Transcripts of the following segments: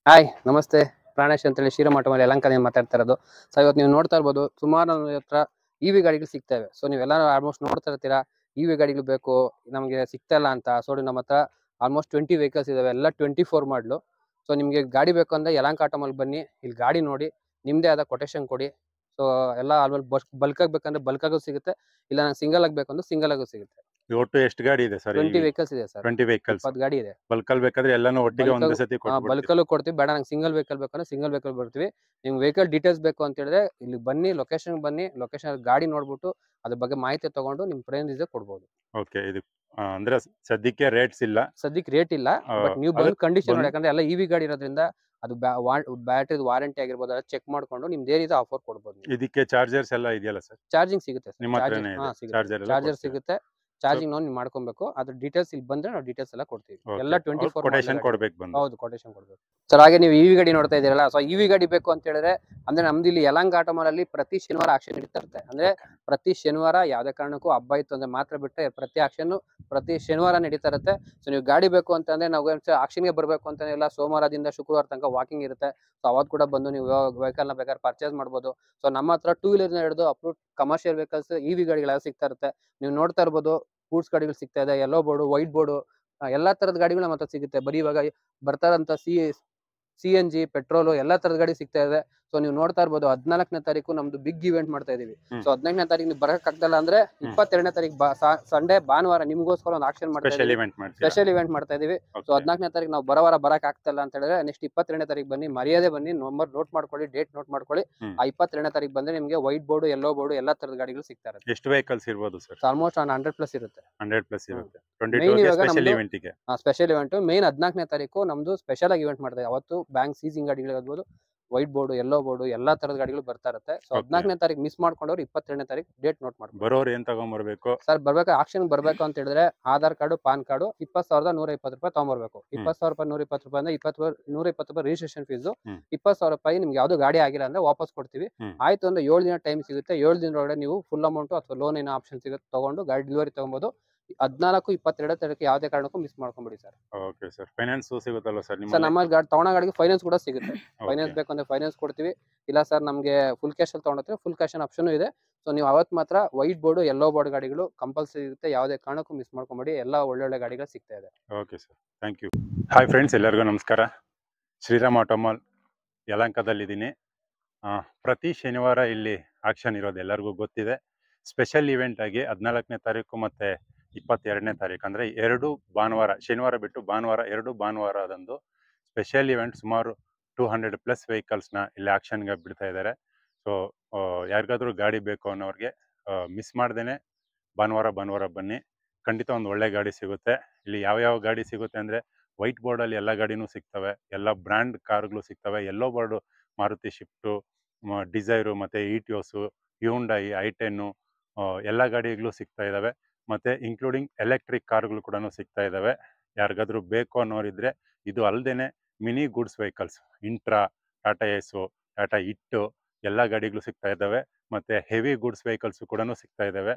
Hi ನಮಸ್ತೆ. ಪ್ರಾಣೇಶ್ ಅಂತೇಳಿ ಶ್ರೀರಾಮಠಮಲ್ಲಿ ಯಲಹಂಕದಿಂದ ಮಾತಾಡ್ತಾ ಇರೋದು. ಸೊ ಇವತ್ತು ನೀವು ನೋಡ್ತಾ ಇರ್ಬೋದು ಸುಮಾರು ನನ್ನ ಹತ್ರ ಇವಿ ಗಾಡಿಗಳು ಸಿಗ್ತವೆ. ಸೊ ನೀವೆಲ್ಲ ಆಲ್ಮೋಸ್ಟ್ ನೋಡ್ತಾ ಇರ್ತೀರಾ ಇವಿ ಗಾಡಿಗಳು ಬೇಕು ನಮಗೆ ಸಿಗ್ತಾ ಇಲ್ಲ ಅಂತ. ಸೊ ನಮ್ಮ ಹತ್ರ ಆಲ್ಮೋಸ್ಟ್ 20 ವೆಹಿಕಲ್ಸ್ ಇದಾವೆ, ಎಲ್ಲ 24 ಮಾಡಲು. ಸೊ ನಿಮಗೆ ಗಾಡಿ ಬೇಕು ಅಂದ್ರೆ ಯಲಹಂಕ ಆಟೋಮಲ್ಲಿ ಬನ್ನಿ, ಇಲ್ಲಿ ಗಾಡಿ ನೋಡಿ ನಿಮ್ಮದೇ ಆದ ಕೊಟೇಶನ್ ಕೊಡಿ. ಸೊ ಎಲ್ಲ ಆಲ್ಮೋಸ್ಟ್ ಬಲ್ಕ್ ಆಗಿ ಬೇಕಂದ್ರೆ ಬಲ್ಕ್ ಆಗು ಸಿಗುತ್ತೆ, ಇಲ್ಲ ನಂಗೆ ಸಿಂಗಲ್ ಆಗಿ ಬೇಕಂದ್ರೆ ಸಿಂಗಲ್ ಆಗು ಸಿಗುತ್ತೆ. ಒಟ್ಟು ಎಷ್ಟು ಗಾಡಿ ಇದೆ ಸರ್? 20 ವೆಹಿಕಲ್ಸ್ ಇದೆ ಸರ್. 20 ವೆಹಿಕಲ್ಸ್ 20 ಗಾಡಿ ಇದೆ. ಬಲ್ಕಲ್ ಬೇಕಾದ್ರೆ ಎಲ್ಲಾನು ಒಟ್ಟಿಗೆ ಒಂದೇ ಸತಿ ಕೊಟ್ಬಿಡ್ತೀವಿ. ಬಲ್ಕಲ್ಲೂ ಕೊಡ್ತೀವಿ, ಬೇಡ ನಂಗೆ ಸಿಂಗಲ್ ವೆಹಿಕಲ್ ಬೇಕಂದ್ರೆ ಸಿಂಗಲ್ ವೆಹಿಕಲ್ ಬರ್ತೀವಿ. ನಿಮ್ಗೆ ವೆಹಿಕಲ್ ಡೀಟೇಲ್ಸ್ ಬೇಕು ಅಂತ ಹೇಳಿದ್ರೆ ಇಲ್ಲಿ ಬನ್ನಿ, ಲೊಕೇಶನ್ ಬನ್ನಿ, ಲೊಕೇಶನ್ ಗಾಡಿ ನೋಡ್ಬಿಟ್ಟು ಅದ್ರ ಬಗ್ಗೆ ಮಾಹಿತಿ ತಗೊಂಡು ನಿಮ್ ಪ್ರೈಸ್ ಕೊಡ್ಬೋದು. ಓಕೆ, ಇದು ಅಂದ್ರೆ ಸದ್ಯಕ್ಕೆ ರೇಟ್ಸ್ ಇಲ್ಲ, ಸದ್ಯಕ್ಕೆ ರೇಟ್ ಇಲ್ಲ. ಬಟ್ ನೀವು ಬಂದು ಕಂಡೀಷನ್ ನೋಡಿ, ಯಾಕಂದ್ರೆ ಎಲ್ಲ ಇವಿ ಗಾಡಿ ಇರೋದ್ರಿಂದ ಅದು ಬ್ಯಾಟ್ರಿ ವಾರಂಟಿ ಆಗಿರ್ಬೋದು, ಅದನ್ನ ಚೆಕ್ ಮಾಡ್ಕೊಂಡು ನಿಮ್ದು ಏನಿದೆ ಆಫರ್ ಕೊಡ್ಬೋದು. ಇದಕ್ಕೆ ಚಾರ್ಜರ್ಸ್ ಎಲ್ಲ ಇದೆಯಲ್ಲ ಸರ್? ಚಾರ್ಜಿಂಗ್ ಸಿಗುತ್ತೆ ಸರ್, ನಿಮ್ಮ ಹತ್ರನೇ ಇದೆ ಚಾರ್ಜರ್ ಸಿಗುತ್ತೆ. ಚಾರ್ಜಿಂಗ್ ನೀವು ಮಾಡ್ಕೊಬೇಕು. ಅದ್ರ ಡೀಟೇಲ್ಸ್ ಇಲ್ಲಿ ಬಂದ್ರೆ ನಾವು ಡೀಟೇಲ್ಸ್ ಎಲ್ಲ ಕೊಡ್ತೀವಿ. ಎಲ್ಲ 24 ಕೊಟೇಶನ್ ಕೊಡ್ಬೇಕು ಬಂದು. ಹೌದು, ಕೊಟೇಶನ್ ಕೊಡ್ಬೇಕು ಸರ್. ಹಾಗೆ ನೀವು ಇವಿ ಗಾಡಿ ನೋಡ್ತಾ ಇದ್ದೀರಲ್ಲ, ಸೊ ಇವಿ ಗಾಡಿ ಬೇಕು ಅಂತ ಹೇಳಿದ್ರೆ ಅಂದ್ರೆ ನಮ್ದು ಇಲ್ಲಿ ಯಲಹಂಕ ಆಟೋಮಲ್ಲಿ ಪ್ರತಿ ಶನಿವಾರ ಆಕ್ಷನ್ ನಡೀತಾ ಇರುತ್ತೆ. ಅಂದ್ರೆ ಪ್ರತಿ ಶನಿವಾರ ಯಾವ್ದೇ ಕಾರಣಕ್ಕೂ ಹಬ್ಬ ಇತ್ತು ಅಂದ್ರೆ ಮಾತ್ರ ಬಿಟ್ಟರೆ ಪ್ರತಿ ಆಕ್ಷನ್ ಪ್ರತಿ ಶನಿವಾರ ನಡೀತಾ ಇರುತ್ತೆ. ಸೊ ನೀವು ಗಾಡಿ ಬೇಕು ಅಂತಂದ್ರೆ ನಾವು ಆಕ್ಷನ್ಗೆ ಬರಬೇಕು ಅಂತ ಇಲ್ಲ, ಸೋಮವಾರದಿಂದ ಶುಕ್ರವಾರ ತನಕ ವಾಕಿಂಗ್ ಇರುತ್ತೆ. ಸೊ ಅವತ್ತು ಕೂಡ ಬಂದು ನೀವು ವೆಹಿಕಲ್ ನ ಬೇಕಾದ್ರೆ ಪರ್ಚೇಸ್ ಮಾಡ್ಬೋದು. ಸೊ ನಮ್ಮ ಹತ್ರ 2 ವೀಲರ್ ಹಿಡಿದು ಅಪ್ರೂವ್ ಕಮರ್ಷಿಯಲ್ ವೆಹಿಕಲ್ಸ್ ಇವಿ ಗಾಡಿಗಳೆಲ್ಲ ಸಿಗ್ತಾ ಇರುತ್ತೆ. ನೀವು ನೋಡ್ತಾ ಇರ್ಬೋದು ಗೂಡ್ಸ್ ಗಾಡಿಗಳು ಸಿಗ್ತಾ ಇದೆ, ಯೆಲ್ಲೋ ಬೋರ್ಡು, ವೈಟ್ ಬೋರ್ಡು, ಎಲ್ಲಾ ತರದ ಗಾಡಿಗಳು ನಮ್ಮ ಹತ್ರ ಸಿಗುತ್ತೆ. ಬರೀ ಇವಾಗ ಬರ್ತಾರಂತ CNG ಪೆಟ್ರೋಲು ಎಲ್ಲಾ ತರದ ಗಾಡಿ ಸಿಗ್ತಾ ಇದೆ. ಸೊ ನೀವು ನೋಡ್ತಾ ಇರ್ಬೋದು 14ನೇ ತಾರೀಕು ನಮ್ದು ಬಿಗ್ ಇವೆಂಟ್ ಮಾಡ್ತಾ ಇದೀವಿ. ಸೊ 14ನೇ ತಾರೀಕು ನೀವು ಬರಕ್ ಆಗ್ದಲ್ಲ ಅಂದ್ರೆ 22ನೇ ತಾರೀಕು ಸಂಡೇ ಭಾನುವಾರ ನಿಮ್ಗೋಸ್ಕರ ಒಂದು ಆಕ್ಷನ್ ಮಾಡ್ತಾ ಇದೀವಿ, ಸ್ಪೆಷಲ್ ಇವೆಂಟ್ ಮಾಡ್ತಾ ಇದೀವಿ. ಸೊ 14ನೇ ತಾರೀಕು ನಾವು ಬರೋವಾರ ಬರಕ್ ಆಗ್ತಲ್ಲ ಅಂತ ಹೇಳಿದ್ರೆ ನೆಕ್ಸ್ಟ್ 22ನೇ ತಾರೀಕು ಬನ್ನಿ, ಮರ್ಯಾದೆ ಬನ್ನಿ, ನಂಬರ್ ನೋಟ್ ಮಾಡ್ಕೊಳ್ಳಿ, ಡೇಟ್ ನೋಟ್ ಮಾಡ್ಕೊಳ್ಳಿ. ಆ 22ನೇ ತಾರೀಕು ಬಂದ್ರೆ ನಿಮಗೆ ವೈಟ್ ಬೋರ್ಡ್, ಯೆಲ್ಲೋ ಬೋರ್ಡ್ ಎಲ್ಲಾ ತರದ ಗಾಡಿಗಳು ಸಿಗ್ತಾ ಇರುತ್ತೆ. ಎಷ್ಟು ವೆಹಿಕಲ್ಸ್ ಇರಬಹುದು ಸರ್? ಆಲ್ಮೋಸ್ಟ್ 100+ ಇರುತ್ತೆ. 100+ ಇರುತ್ತೆ. 22 ಸ್ಪೆಷಲ್ ಇವೆಂಟ್ ಗೆ ಸ್ಪೆಷಲ್ ಇವೆಂಟ್ ಮೇನ್ 14ನೇ ತಾರೀಕು ನಮ್ದು ಸ್ಪೆಷಲ್ ಆಗಿ ಇವೆಂಟ್ ಮಾಡ್ತಾ ಇದೆ. ಅವತ್ತು ಬ್ಯಾಂಕ್ ಸೀಸಿಂಗ್ ಗಾಡಿಗಳು ಇರ್ಬೋದು, ವೈಟ್ ಬೋರ್ಡ್, ಯೆಲ್ಲೋ ಬೋರ್ಡ್ ಎಲ್ಲಾ ತರದ ಗಾಡಿಗಳು ಬರ್ತಾ ಇರುತ್ತೆ. ಸೊ 14ನೇ ತಾರೀಕು ಮಿಸ್ ಮಾಡ್ಕೊಂಡವ್ರು 22ನೇ ತಾರೀಕು ಡೇಟ್ ನೋಟ್ ಮಾಡ್ಕೊಂಡು ಬರೋರು ಏನ್ ತಗೊಂಡ್ಬರ್ಬೇಕು ಸರ್? ಬರ್ಬೇಕು, ಆಕ್ಷನ್ ಬರ್ಬೇಕು ಅಂತ ಹೇಳಿದ್ರೆ ಆಧಾರ್ ಕಾರ್ಡು, ಪಾನ್ ಕಾರ್ಡು 20,120 ರೂಪಾಯಿ ತಗೊಂಡ್ಬರ್ಬೇಕು. 20,120 ರೂಪಾಯಿ ಅಂದ್ರೆ 120 ರೂಪಾಯಿ ರಿಜಿಸ್ಟ್ರೇಷನ್ ಫೀಸು. 20,000 ರೂಪಾಯಿ ನಿಮ್ಗೆ ಯಾವ್ದು ಗಾಡಿ ಆಗಿಲ್ಲ ಅಂದ್ರೆ ವಾಪಸ್ ಕೊಡ್ತೀವಿ. ಆಯ್ತು ಅಂದ್ರೆ 7 ದಿನ ಟೈಮ್ ಸಿಗುತ್ತೆ. 7 ದಿನದೊಳಗಡೆ ನೀವು ಫುಲ್ ಅಮೌಂಟ್ ಅಥವಾ ಲೋನ್ ಏನೋ ಆಪ್ಷನ್ ಸಿಗುತ್ತೆ ತಗೊಂಡು ಗಾಡಿ ಡೆಲಿವರಿ ತಗೊಬಹುದು. 14, 22 ತಾರೀಕು ಯಾವುದೇ ಕಾರಣಕ್ಕೂ ಮಿಸ್ ಮಾಡ್ಕೊಂಬಿಡಿ ಸರ್. Okay sir. ಫೈನಾನ್ಸ್ ಸಿಗುತ್ತಲ್ಲ ಸರ್ ಸರ್? ನಮ್ಮ ಗಾಡಿ ತಗೊಳ್ಳೋ ಗಾಡಿಗೆ ಫೈನಾನ್ಸ್ ಕೂಡ ಸಿಗುತ್ತೆ. ಫೈನಾನ್ಸ್ ಬೇಕಂದ್ರೆ ಫೈನಾನ್ಸ್ ಕೊಡ್ತೀವಿ, ಇಲ್ಲ ಸರ್ ನಮಗೆ ಫುಲ್ ಕ್ಯಾಶ್ ಅಲ್ಲಿ ತಗೊಂಡ್ರೆ ಫುಲ್ ಕ್ಯಾಶ್ ಆಪ್ಷನ್ ಇದೆ. ಸೊ ನೀವು ಅವತ್ತು ಮಾತ್ರ ವೈಟ್ ಬೋರ್ಡ್, ಯೆಲ್ಲೋ ಬೋರ್ಡ್ ಗಾಡಿಗಳು ಕಂಪಲ್ಸರಿ ಇರುತ್ತೆ. ಯಾವುದೇ ಕಾರಣಕ್ಕೂ ಮಿಸ್ ಮಾಡ್ಕೊಂಬೇಡಿ, ಎಲ್ಲ ಒಳ್ಳೊಳ್ಳೆ ಗಾಡಿಗಳು ಸಿಗ್ತಾ ಇದೆ. Okay sir, thank you. Hi friends, ಎಲ್ಲರಿಗೂ ನಮಸ್ಕಾರ. ಶ್ರೀರಾಮ್ ಆಟೋಮಾಲ್ ಯಲಹಂಕದಲ್ಲಿದ್ದೀನಿ. ಪ್ರತಿ ಶನಿವಾರ ಇಲ್ಲಿ ಆಕ್ಷನ್ ಇರೋದು ಎಲ್ಲರಿಗೂ ಗೊತ್ತಿದೆ. ಸ್ಪೆಷಲ್ ಇವೆಂಟ್ ಆಗಿ 14ನೇ ತಾರೀಕು ಮತ್ತು 22ನೇ ತಾರೀಕು ಅಂದರೆ 2 ಭಾನುವಾರ, ಶನಿವಾರ ಬಿಟ್ಟು ಭಾನುವಾರ, 2 ಭಾನುವಾರದಂದು ಸ್ಪೆಷಲ್ ಇವೆಂಟ್ ಸುಮಾರು 200+ ವೆಹಿಕಲ್ಸ್ನ ಇಲ್ಲಿ ಆಕ್ಷನ್ಗೆ ಬಿಡ್ತಾ ಇದ್ದಾರೆ. ಸೊ ಯಾರಿಗಾದ್ರೂ ಗಾಡಿ ಬೇಕು ಅನ್ನೋರಿಗೆ ಮಿಸ್ ಮಾಡ್ದೇ ಭಾನುವಾರ ಬನ್ನಿ, ಖಂಡಿತ ಒಂದು ಒಳ್ಳೆ ಗಾಡಿ ಸಿಗುತ್ತೆ. ಇಲ್ಲಿ ಯಾವ ಗಾಡಿ ಸಿಗುತ್ತೆ ಅಂದರೆ ವೈಟ್ ಬೋರ್ಡಲ್ಲಿ ಎಲ್ಲ ಗಾಡಿನೂ ಸಿಗ್ತವೆ, ಎಲ್ಲ ಬ್ರ್ಯಾಂಡ್ ಕಾರ್ಗಳು ಸಿಗ್ತವೆ. Yellow board Maruti Swift, Dzire ಮತ್ತು ಇಟಿಯೋಸು, ಹ್ಯುಂಡೈ, i10 ಎಲ್ಲ ಗಾಡಿಗಳು ಸಿಗ್ತಾ ಇದ್ದಾವೆ. ಮತ್ತು ಇನ್ಕ್ಲೂಡಿಂಗ್ ಎಲೆಕ್ಟ್ರಿಕ್ ಕಾರ್ಗಳು ಕೂಡ ಸಿಗ್ತಾ ಇದ್ದಾವೆ. ಯಾರಿಗಾದ್ರೂ ಬೇಕು ಅನ್ನೋರಿದ್ರೆ ಇದು ಅಲ್ಲದೆ mini goods vehicles, Intra, Tata Ace, Tata ಇಟ್ಟು ಎಲ್ಲ ಗಾಡಿಗಳು ಸಿಗ್ತಾ ಇದ್ದಾವೆ. ಮತ್ತು ಹೆವಿ ಗೂಡ್ಸ್ ವೆಹಿಕಲ್ಸು ಕೂಡ ಸಿಗ್ತಾ ಇದ್ದಾವೆ.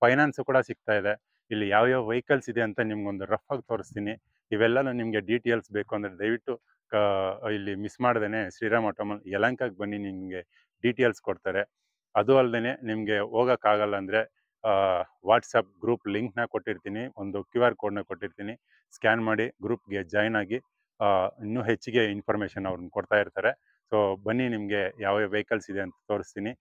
ಫೈನಾನ್ಸು ಕೂಡ ಸಿಗ್ತಾ ಇದೆ. ಇಲ್ಲಿ ಯಾವ್ಯಾವ ವೆಹಿಕಲ್ಸ್ ಇದೆ ಅಂತ ನಿಮ್ಗೊಂದು ರಫ್ ಆಗಿ ತೋರಿಸ್ತೀನಿ. ಇವೆಲ್ಲನೂ ನಿಮಗೆ ಡೀಟೇಲ್ಸ್ ಬೇಕು ಅಂದರೆ ದಯವಿಟ್ಟು ಇಲ್ಲಿ ಮಿಸ್ ಮಾಡ್ದೇ ಶ್ರೀರಾಮ್ ಆಟೋಮಾಲ್ ಯಲಹಂಕಕ್ಕೆ ಬನ್ನಿ, ನಿಮಗೆ ಡೀಟೇಲ್ಸ್ ಕೊಡ್ತಾರೆ. ಅದು ಅಲ್ಲದೆ ನಿಮಗೆ ಹೋಗೋಕ್ಕಾಗಲ್ಲ ಅಂದರೆ ವಾಟ್ಸಪ್ ಗ್ರೂಪ್ ಲಿಂಕ್ನ ಕೊಟ್ಟಿರ್ತೀನಿ, ಒಂದು QR ಕೋಡ್ನ ಕೊಟ್ಟಿರ್ತೀನಿ. ಸ್ಕ್ಯಾನ್ ಮಾಡಿ ಗ್ರೂಪ್ಗೆ ಜಾಯ್ನ್ ಆಗಿ ಇನ್ನೂ ಹೆಚ್ಚಿಗೆ ಇನ್ಫಾರ್ಮೇಷನ್ ಅವ್ರನ್ನ ಕೊಡ್ತಾ ಇರ್ತಾರೆ. ಸೊ ಬನ್ನಿ, ನಿಮಗೆ ಯಾವ ವೆಹಿಕಲ್ಸ್ ಇದೆ ಅಂತ ತೋರಿಸ್ತೀನಿ.